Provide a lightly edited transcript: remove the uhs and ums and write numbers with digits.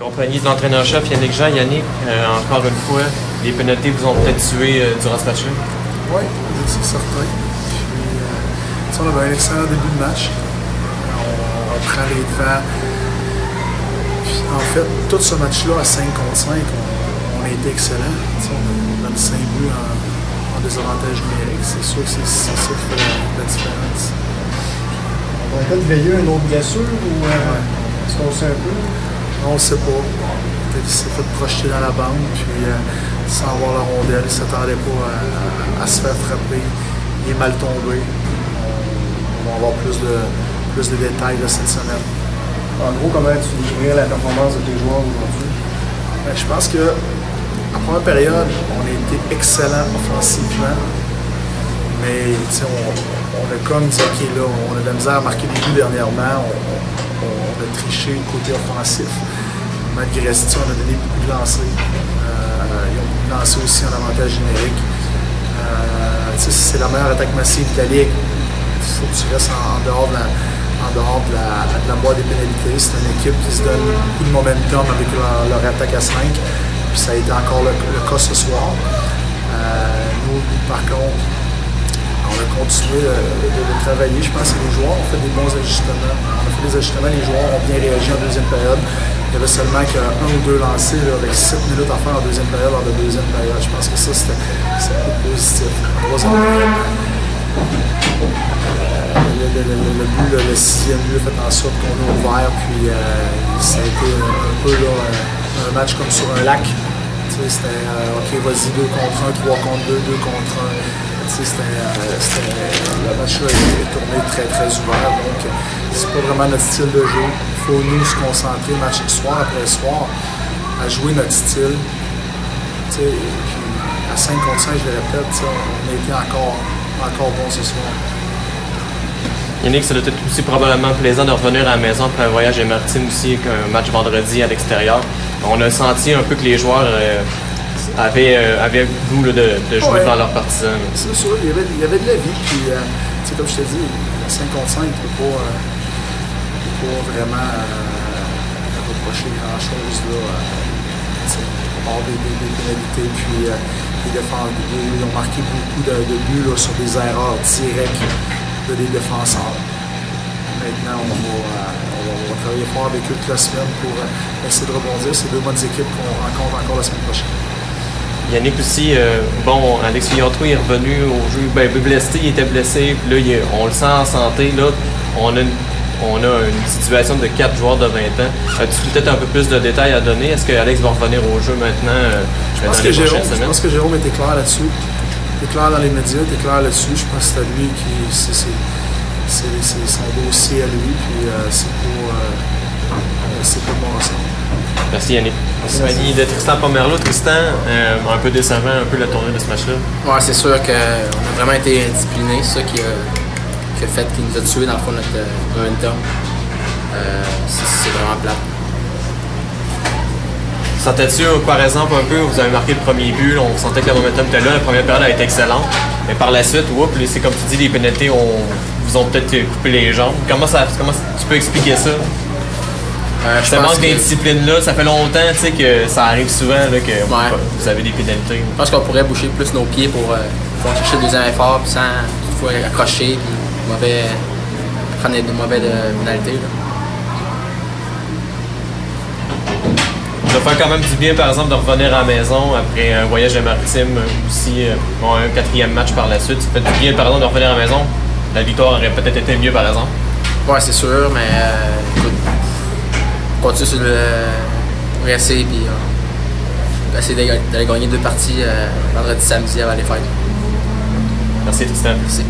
Compagnie de l'entraîneur-chef Yannick Jean. Yannick, encore une fois, les pénalités vous ont peut-être tué durant ce match-là? Oui, c'est certain. Puis, on avait un excellent début de match. On prend les devants. Puis, en fait, tout ce match-là, à 5 contre 5, on a été excellent. On donne 5 buts en désavantage numérique. C'est sûr que c'est ça qui fait la différence. On va peut-être veiller une autre blessure ou est-ce qu'on sait un peu? On ne sait pas. Il s'est fait projeter dans la bande, puis sans avoir la rondelle, il ne s'attendait pas à se faire frapper. Il est mal tombé. On va avoir plus de détails là, cette semaine. En gros, comment tu décrirais la performance de tes joueurs aujourd'hui? Ben, je pense que en première période, on a été excellent offensivement. Mais on a comme dit, OK, là, on a de la misère à marquer des buts dernièrement. On a triché côté offensif. Malgré ça, on a donné beaucoup de lancers. Ils ont beaucoup de lancers aussi en avantage numérique. C'est la meilleure attaque massive de la Ligue. Il faut que tu restes en dehors de la boîte des pénalités. C'est une équipe qui se donne beaucoup de momentum avec leur attaque à 5. Puis ça a été encore le cas ce soir. Nous, par contre, on a continué de travailler. Je pense que les joueurs ont fait des bons ajustements. On a fait des ajustements, les joueurs ont bien réagi en deuxième période. Il y avait seulement qu'un ou deux lancers là, avec 7 minutes à faire en deuxième période, lors de deuxième période. Je pense que ça, c'était positif. En troisième période, le sixième but a fait en sorte qu'on a ouvert. Puis ça a été un peu là, un match comme sur un lac. C'était OK, vas-y, 2 contre 1, 3 contre 2, 2 contre 1. Le match là est tourné très très ouvert, donc c'est pas vraiment notre style de jeu. Il faut nous se concentrer soir après soir à jouer notre style. Puis à 5 contre 5, je le répète, on a été encore bon ce soir. Yannick, ça doit être aussi probablement plaisant de revenir à la maison après un voyage maritime aussi qu'un match vendredi à l'extérieur. On a senti un peu que les joueurs avaient le goût là, de jouer devant leurs partisans. C'est sûr, il y avait de la vie. Puis, comme je te dis, 5 contre 5, il ne peut pas vraiment reprocher grand-chose. À part des pénalités. Puis, ils ont marqué beaucoup de buts là, sur des erreurs directes des défenseurs. Maintenant, on va travailler fort avec eux toute la semaine pour essayer de rebondir. C'est 2 bonnes équipes qu'on rencontre encore la semaine prochaine. Yannick aussi, Alex Fillon-Trouille est revenu au jeu, blessé, il était blessé, puis là, on le sent en santé. Là, on a une situation de 4 joueurs de 20 ans. As-tu peut-être un peu plus de détails à donner? Est-ce que Alex va revenir au jeu maintenant je pense que Jérôme était clair là-dessus. Il est clair dans les médias, il est clair là-dessus. Je pense que c'est à lui c'est son dossier à lui, puis c'est pas bon ensemble. Merci Yannick. Merci. De Tristan Pomerleau. Tristan, un peu décevant, un peu la tournée de ce match-là. Ouais, c'est sûr qu'on a vraiment été indisciplinés. C'est ça qui nous a tué dans le fond notre momentum. C'est vraiment plate. Sentais-tu, par exemple, un peu, vous avez marqué le premier but, on sentait que le momentum était là, la première période a été excellente, mais par la suite, c'est comme tu dis, les pénalités vous ont peut-être coupé les jambes. Comment tu peux expliquer ça? Ce manque d'indiscipline-là, ça fait longtemps que ça arrive souvent là, que vous avez des pénalités. Je pense qu'on pourrait boucher plus nos pieds pour chercher le deuxième effort, puis sans toutefois accrocher, puis prendre des mauvaises pénalités. Ça fait quand même du bien, par exemple, de revenir à la maison après un voyage maritime, aussi un 4e match par la suite. Ça fait du bien, par exemple, de revenir à la maison. La victoire aurait peut-être été mieux, par exemple. Ouais, c'est sûr, mais écoute, on continue sur le essayer puis essayer d'aller gagner 2 parties vendredi, samedi avant les fêtes. Merci, Tristan. Merci.